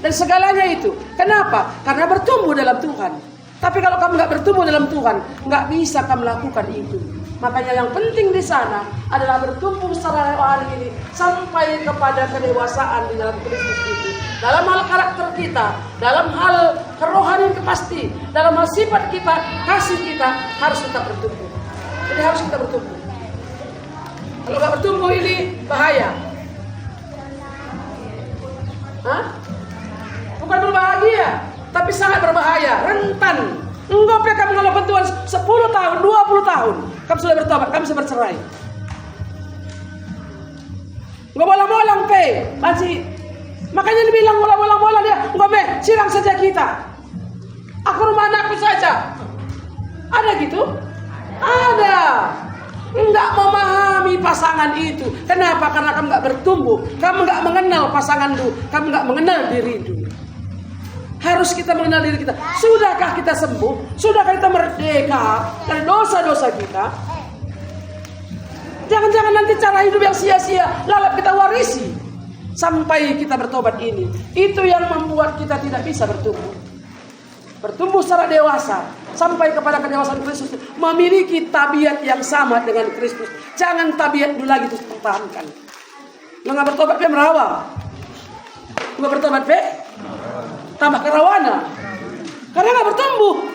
Dan segalanya itu. Kenapa? Karena bertumbuh dalam Tuhan. Tapi kalau kamu nggak bertumbuh dalam Tuhan, nggak bisa kamu lakukan itu. Makanya yang penting di sana adalah bertumbuh secara rohani ini sampai kepada kedewasaan di dalam Kristus itu. Dalam hal karakter kita, dalam hal kerohanian pasti, dalam hal sifat kita, kasih kita harus tetap bertumbuh. Jadi harus kita bertumbuh. Kalau nggak bertumbuh ini bahaya. Hah? Bukan berbahagia, tapi sangat berbahaya, rentan. Engkau kamu melakukan Tuhan 10 tahun, 20 tahun, kamu sudah bertobat, kamu sudah bercerai. Enggak bolang-bolang masih. Makanya dibilang bolang-bolang dia, enggak sirang saja kita. Aku rumah anakku saja. Ada gitu? Ada. Enggak memahami pasangan itu. Kenapa? Karena kamu enggak bertumbuh, kamu enggak mengenal pasanganmu, kamu enggak mengenal dirimu. Harus kita mengenal diri kita. Sudahkah kita sembuh? Sudahkah kita merdeka dari dosa-dosa kita? Jangan-jangan nanti cara hidup yang sia-sia lalap kita warisi sampai kita bertobat ini. Itu yang membuat kita tidak bisa bertumbuh. Bertumbuh secara dewasa sampai kepada kedewasaan Kristus, memiliki tabiat yang sama dengan Kristus. Jangan tabiat dulu lagi terus pertahankan. Lo nggak bertobat merawa. Nggak bertobat tambah kerawana. Karena nggak bertumbuh.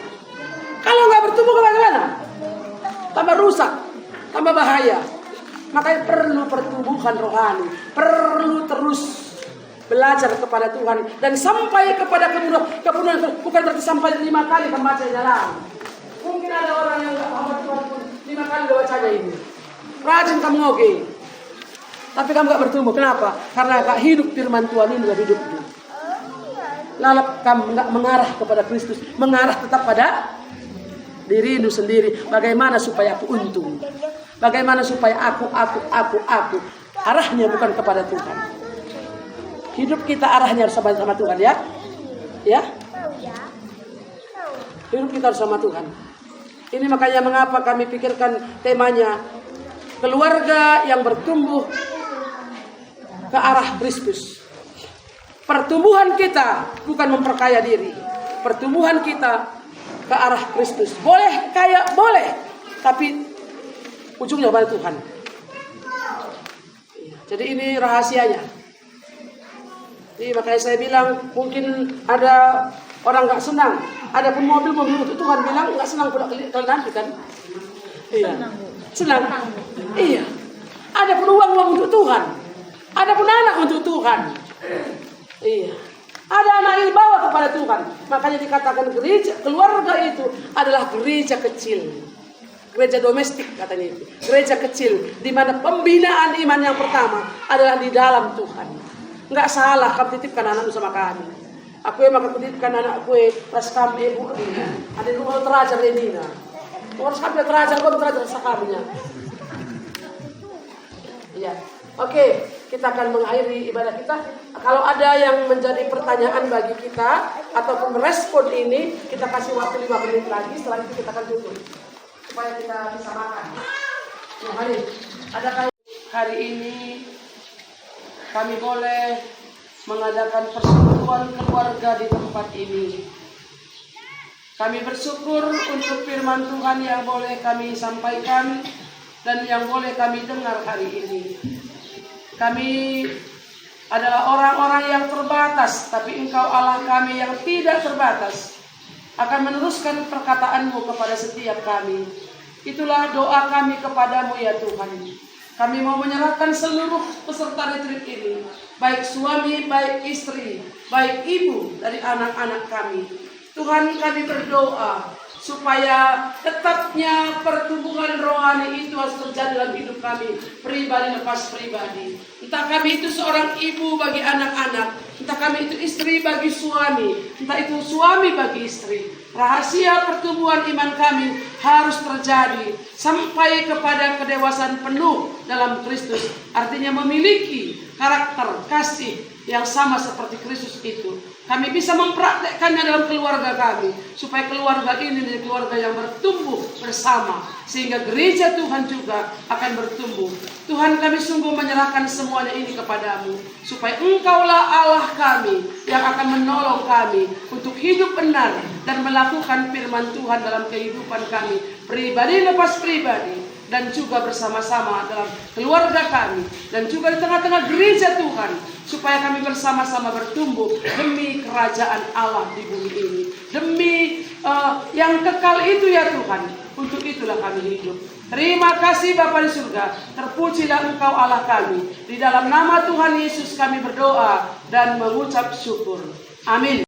Kalau nggak bertumbuh kemana-mana, tambah rusak, tambah bahaya. Makanya perlu pertumbuhan rohani, perlu terus belajar kepada Tuhan dan sampai kepada kepenuhan. Bukan berarti sampai 5 kali membaca jalan. Mungkin ada orang yang nggak paham Tuhan pun 5 kali bacanya ini. Rajin kamu oke, tapi kamu nggak bertumbuh. Kenapa? Karena gak hidup firman Tuhan ini dalam hidupmu. Lalap kamu nggak mengarah kepada Kristus, mengarah tetap pada dirimu sendiri. Bagaimana supaya aku untung? Bagaimana supaya aku? Arahnya bukan kepada Tuhan. Hidup kita arahnya harus sama Tuhan ya. Ya. Hidup kita harus sama Tuhan. Ini makanya mengapa kami pikirkan temanya keluarga yang bertumbuh ke arah Kristus. Pertumbuhan kita bukan memperkaya diri. Pertumbuhan kita ke arah Kristus. Boleh kaya, boleh. tapi ujungnya kepada Tuhan. Jadi ini rahasianya. Jadi makanya saya bilang mungkin ada orang nggak senang, ada pun mobil untuk Tuhan bilang nggak senang pula kalau nanti kan. Iya. Senang. Iya. Ada pun uang untuk Tuhan. Ada pun anak untuk Tuhan. Iya. Ada anak yang dibawa kepada Tuhan. Makanya dikatakan gereja, keluarga itu adalah gereja kecil. Gereja domestik katanya itu. Gereja kecil. Di mana pembinaan iman yang pertama adalah di dalam Tuhan. Enggak salah kamu titipkan anakmu sama kami. Aku yang akan titipkan anakku pas kami ibu. Ada rumah terajar Renina. Harus kami terajar sakamnya. Iya. Oke, kita akan mengakhiri ibadah kita. Kalau ada yang menjadi pertanyaan bagi kita ataupun merespon ini, kita kasih waktu 5 menit lagi. Setelah itu kita akan tutup supaya kita bisa makan. Nah, adakah hari ini kami boleh mengadakan persekutuan keluarga di tempat ini? Kami bersyukur untuk firman Tuhan yang boleh kami sampaikan dan yang boleh kami dengar hari ini. Kami adalah orang-orang yang terbatas, tapi Engkau Allah kami yang tidak terbatas akan meneruskan perkataanmu kepada setiap kami. Itulah doa kami kepadamu ya Tuhan. Kami mau menyerahkan seluruh peserta retreat ini, baik suami, baik istri, baik ibu dari anak-anak kami. Tuhan, kami berdoa supaya tetapnya pertumbuhan rohani itu harus terjadi dalam hidup kami, pribadi lepas pribadi. Entah kami itu seorang ibu bagi anak-anak, entah kami itu istri bagi suami, entah itu suami bagi istri. Rahasia pertumbuhan iman kami harus terjadi sampai kepada kedewasaan penuh dalam Kristus. Artinya memiliki karakter kasih yang sama seperti Kristus itu. Kami bisa mempraktekkannya dalam keluarga kami, supaya keluarga ini menjadi keluarga yang bertumbuh bersama, sehingga gereja Tuhan juga akan bertumbuh. Tuhan, kami sungguh menyerahkan semuanya ini kepadamu, supaya Engkaulah Allah kami yang akan menolong kami untuk hidup benar dan melakukan firman Tuhan dalam kehidupan kami, pribadi lepas pribadi, dan juga bersama-sama dalam keluarga kami, dan juga di tengah-tengah gereja Tuhan, supaya kami bersama-sama bertumbuh demi kerajaan Allah di bumi ini, demi yang kekal itu ya Tuhan. Untuk itulah kami hidup. Terima kasih Bapa di surga, terpujilah Engkau Allah kami. Di dalam nama Tuhan Yesus kami berdoa dan mengucap syukur. Amin.